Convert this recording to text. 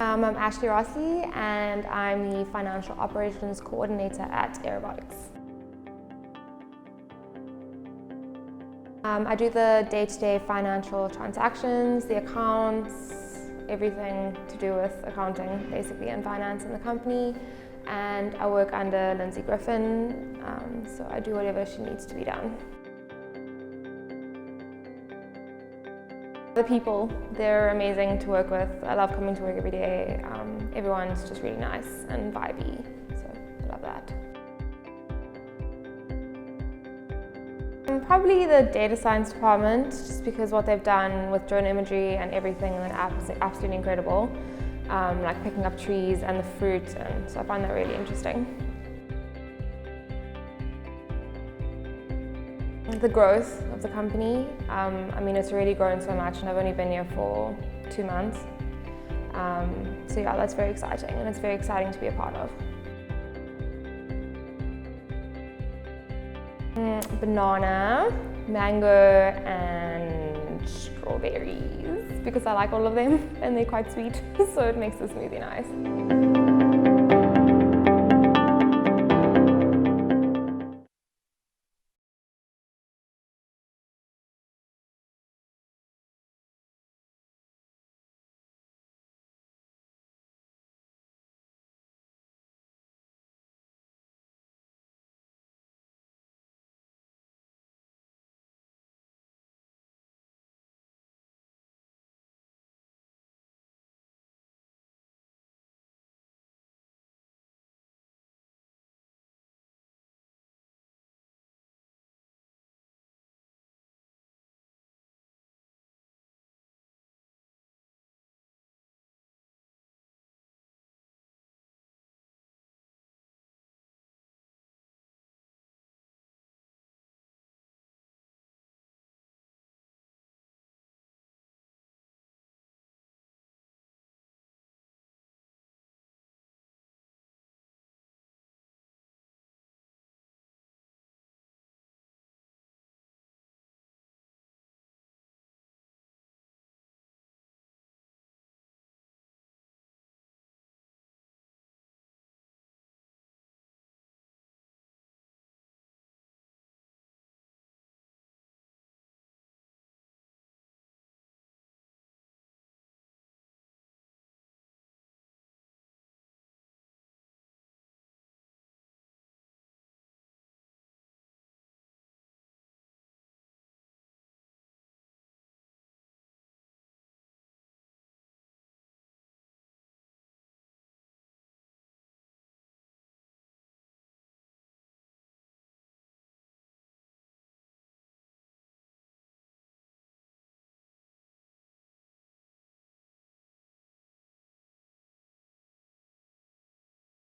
I'm Ashlee Rosslee and I'm the Financial Operations Coordinator at Aerobotics. I do the day-to-day financial transactions, the accounts, everything to do with accounting basically and finance in the company. And I work under Lindsay Griffin, so I do whatever she needs to be done. The people, they're amazing to work with. I love coming to work every day. Everyone's just really nice and vibey, so I love that. Probably the data science department, just because what they've done with drone imagery and everything is absolutely incredible. Like picking up trees and the fruit, and so I find that really interesting. The growth of the company, I mean, it's already grown so much and I've only been here for 2 months. So yeah, that's very exciting and it's very exciting to be a part of. Banana, mango and strawberries because I like all of them and they're quite sweet, so it makes the smoothie nice.